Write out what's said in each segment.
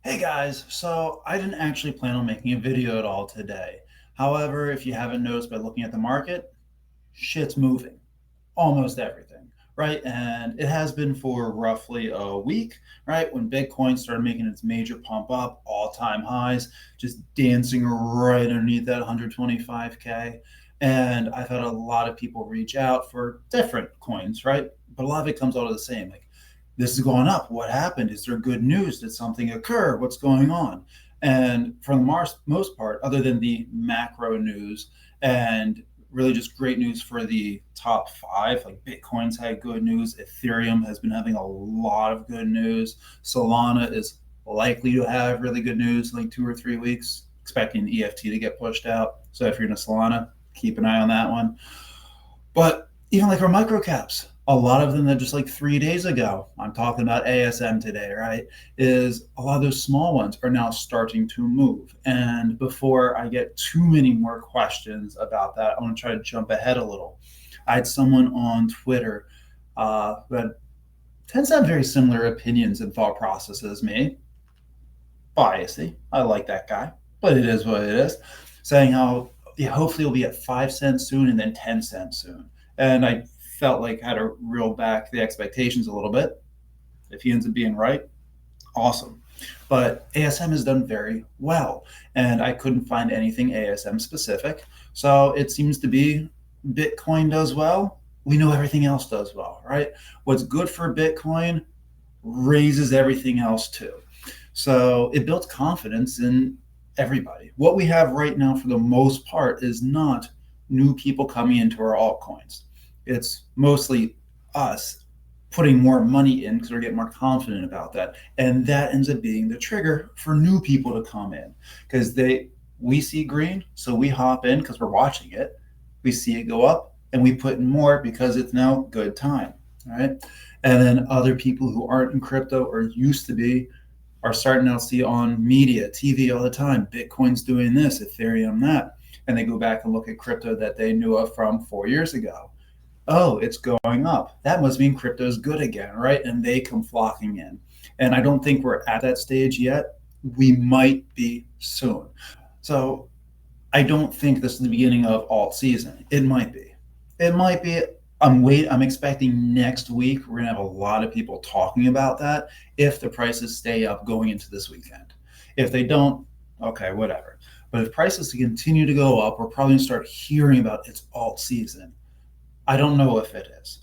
Hey guys, so I didn't actually plan on making a video at all today. However, if you haven't noticed by looking at the market, shit's moving. Almost everything, right? And it has been for roughly a week, right? When Bitcoin started making its major pump up, all-time highs, just dancing right underneath that 125K. And I've had a lot of people reach out for different coins, right? But a lot of it comes out of the same. Like, this is going up. What happened? Is there good news? Did something occur? What's going on? And for the most part, other than the macro news and really just great news for the top five. Like Bitcoin's had good news. Ethereum has been having a lot of good news. Solana is likely to have really good news in like 2 or 3 weeks, expecting EFT to get pushed out. So if you're in a Solana, keep an eye on that one. But even like our micro caps, a lot of them that just like 3 days ago, I'm talking about ASM today, right? Is a lot of those small ones are now starting to move. And before I get too many more questions about that, I want to try to jump ahead a little. I had someone on Twitter that tends to have very similar opinions and thought processes as me. Biasy. I like that guy, but it is what it is. Saying how, yeah, hopefully it'll be at 5 cents soon and then 10 cents soon. And I felt like I had to reel back the expectations a little bit. If he ends up being right, awesome. But ASM has done very well, and I couldn't find anything ASM specific. So it seems to be Bitcoin does well. We know everything else does well, right? What's good for Bitcoin raises everything else too. So it builds confidence in everybody. What we have right now, for the most part, is not new people coming into our altcoins. It's mostly us putting more money in because we're getting more confident about that. And that ends up being the trigger for new people to come in because we see green, so we hop in because we're watching it. We see it go up and we put in more because it's now good time. Right. And then other people who aren't in crypto or used to be are starting to see on media, TV all the time, Bitcoin's doing this, Ethereum that. And they go back and look at crypto that they knew of from 4 years ago. Oh, it's going up. That must mean crypto's good again, right? And they come flocking in. And I don't think we're at that stage yet. We might be soon. So I don't think this is the beginning of alt season. It might be. It might be. I'm expecting next week we're gonna have a lot of people talking about that if the prices stay up going into this weekend. If they don't, okay, whatever. But if prices continue to go up, we're probably gonna start hearing about it's alt season. I don't know if it is.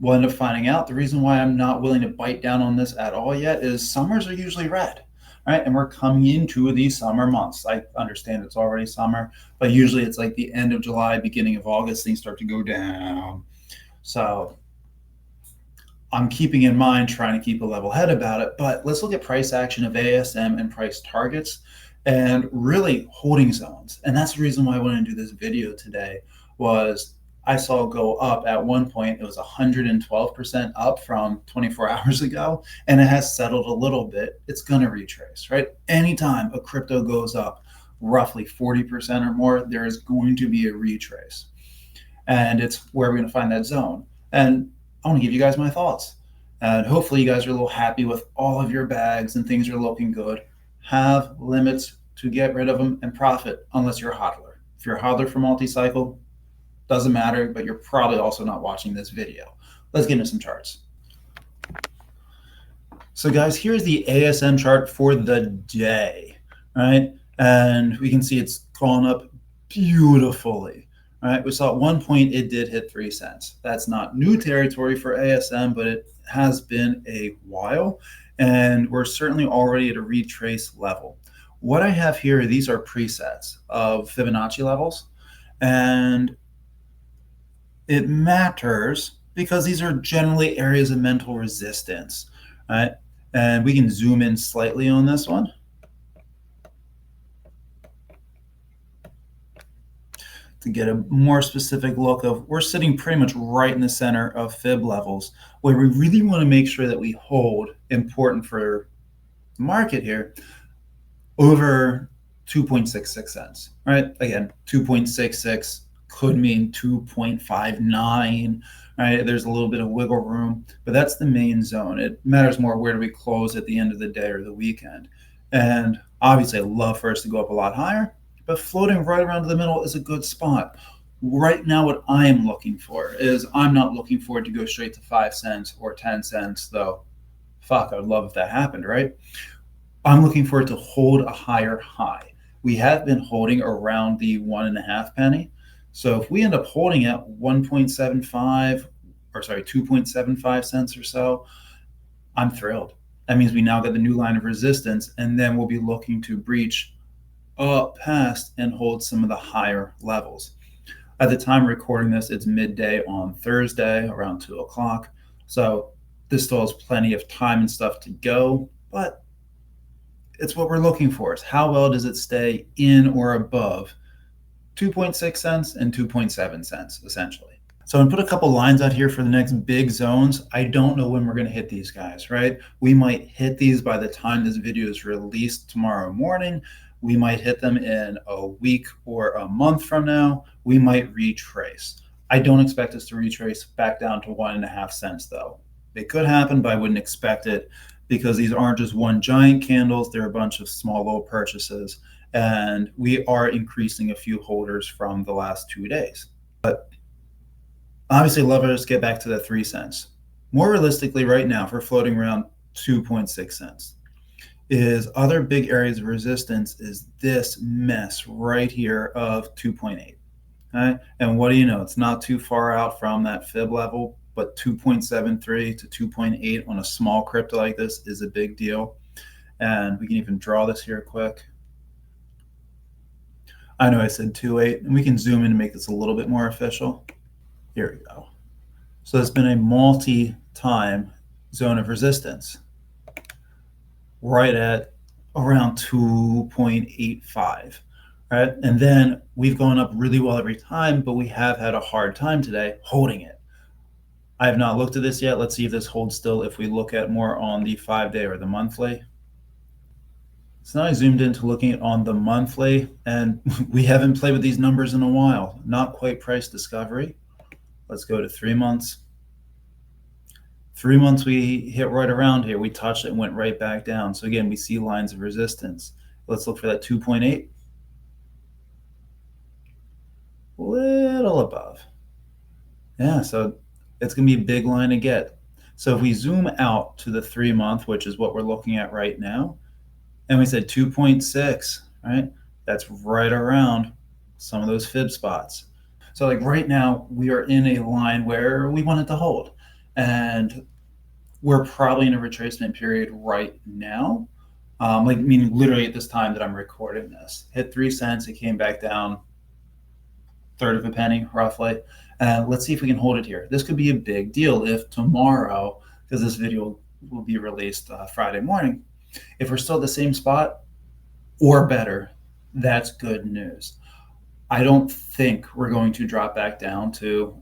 We'll end up finding out. The reason why I'm not willing to bite down on this at all yet is summers are usually red, right? And we're coming into these summer months. I understand it's already summer, but usually it's like the end of July, beginning of August, things start to go down. So I'm keeping in mind trying to keep a level head about it. But let's look at price action of ASM and price targets and really holding zones. And that's the reason why I wanted to do this video today was I saw go up at one point. It was 112% up from 24 hours ago, and it has settled a little bit. It's going to retrace, right? Anytime a crypto goes up roughly 40% or more, there is going to be a retrace. And it's where we're going to find that zone. And I want to give you guys my thoughts. And hopefully you guys are a little happy with all of your bags and things are looking good. Have limits to get rid of them and profit unless you're a hodler. If you're a hodler for multi-cycle, doesn't matter, but you're probably also not watching this video. Let's get into some charts. So guys, here's the ASM chart for the day, right? And we can see it's gone up beautifully, right? We saw at one point it did hit 3 cents. That's not new territory for ASM, but it has been a while, and we're certainly already at a retrace level. What I have here, these are presets of Fibonacci levels, and it matters because these are generally areas of mental resistance, right? And we can zoom in slightly on this one. To get a more specific look of, we're sitting pretty much right in the center of fib levels where we really want to make sure that we hold, important for the market here, over 2.66 cents, right? Again, 2.66 could mean 2.59, right? There's a little bit of wiggle room, but that's the main zone. It matters more where do we close at the end of the day or the weekend. And obviously, I love for us to go up a lot higher, but floating right around the middle is a good spot. Right now, what I am looking for is I'm not looking for it to go straight to 5 cents or 10 cents, though. Fuck, I would love if that happened, right? I'm looking for it to hold a higher high. We have been holding around the 1.5 penny. So if we end up holding at 1.75, or sorry, 2.75 cents or so, I'm thrilled. That means we now get the new line of resistance, and then we'll be looking to breach up past and hold some of the higher levels. At the time of recording this, it's midday on Thursday around 2 o'clock. So this still has plenty of time and stuff to go, but it's what we're looking for is how well does it stay in or above 2.6 cents and 2.7 cents, essentially. So I'm going to put a couple lines out here for the next big zones. I don't know when we're going to hit these guys, right? We might hit these by the time this video is released tomorrow morning. We might hit them in a week or a month from now. We might retrace. I don't expect us to retrace back down to 1.5 cents, though. It could happen, but I wouldn't expect it because these aren't just one giant candles. They're a bunch of small little purchases, and we are increasing a few holders from the last 2 days. But obviously, love us get back to the 3 cents. More realistically, right now, if we're floating around 2.6 cents, is other big areas of resistance is this mess right here of 2.8. Okay? And what do you know? It's not too far out from that fib level, but 2.73 to 2.8 on a small crypto like this is a big deal. And we can even draw this here quick. I know I said 2.8, and we can zoom in and make this a little bit more official. Here we go. So it's been a multi-time zone of resistance right at around 2.85, right? And then we've gone up really well every time, but we have had a hard time today holding it. I have not looked at this yet. Let's see if this holds still if we look at more on the 5-day or the monthly. So now I zoomed into looking at on the monthly, and we haven't played with these numbers in a while. Not quite price discovery. Let's go to 3 months. 3 months we hit right around here. We touched it and went right back down. So again, we see lines of resistance. Let's look for that 2.8. A little above. Yeah, so it's going to be a big line to get. So if we zoom out to the 3 month, which is what we're looking at right now, and we said 2.6, right? That's right around some of those fib spots. So like right now, we are in a line where we want it to hold. And we're probably in a retracement period right now. Like meaning literally at this time that I'm recording this. Hit 3 cents, it came back down, third of a penny roughly. Let's see if we can hold it here. This could be a big deal if tomorrow, because this video will be released Friday morning, if we're still at the same spot or better, that's good news. I don't think we're going to drop back down to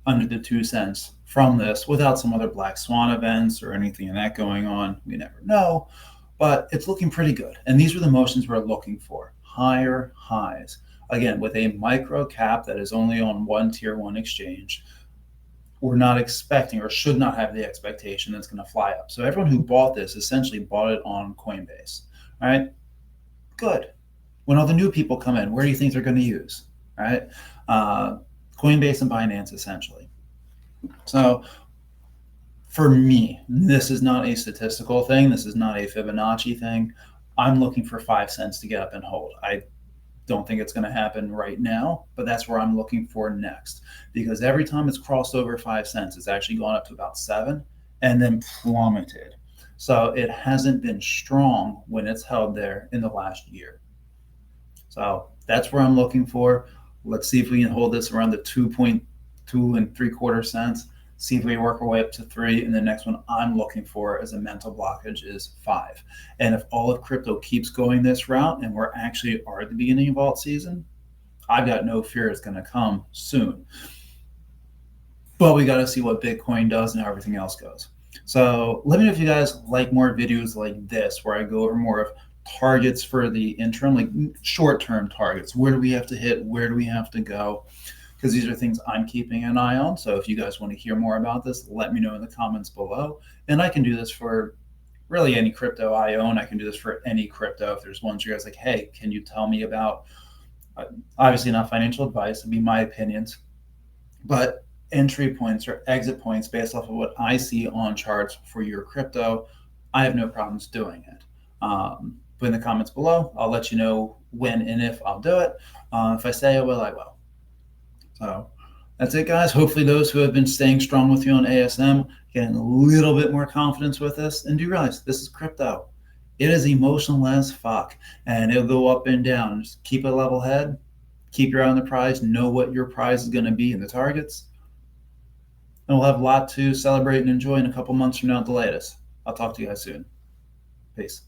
under the 2 cents from this without some other black swan events or anything of that going on. We never know, but it's looking pretty good. And these are the motions we're looking for, higher highs. Again, with a micro cap that is only on one tier 1 exchange, we're not expecting or should not have the expectation that's going to fly up. So everyone who bought this essentially bought it on Coinbase, all right? Good. When all the new people come in, where do you think they're going to use, right? Coinbase and Binance, essentially. So for me, this is not a statistical thing. This is not a Fibonacci thing. I'm looking for 5 cents to get up and hold. I don't think it's going to happen right now, but that's where I'm looking for next. Because every time it's crossed over 5 cents, it's actually gone up to about 7 and then plummeted. So it hasn't been strong when it's held there in the last year. So that's where I'm looking for. Let's see if we can hold this around the 2.2 3/4 cents. See if we work our way up to 3. And the next one I'm looking for as a mental blockage is 5. And if all of crypto keeps going this route and we're actually are at the beginning of alt season, I've got no fear it's going to come soon. But we got to see what Bitcoin does and how everything else goes. So let me know if you guys like more videos like this where I go over more of targets for the interim, like short-term targets. Where do we have to hit? Where do we have to go? because these are things I'm keeping an eye on. So if you guys want to hear more about this, let me know in the comments below. And I can do this for really any crypto I own. I can do this for any crypto. If there's ones you guys like, hey, can you tell me about, obviously not financial advice, it'd be my opinions, but entry points or exit points based off of what I see on charts for your crypto, I have no problems doing it. Put in the comments below. I'll let you know when and if I'll do it. If I say I will, I will. So that's it, guys. Hopefully those who have been staying strong with you on ASM getting a little bit more confidence with this. And do realize this is crypto. It is emotional as fuck, and it'll go up and down. Just keep a level head, keep your eye on the prize, know what your prize is going to be in the targets, and we'll have a lot to celebrate and enjoy in a couple months from now at the latest. I'll talk to you guys soon. Peace.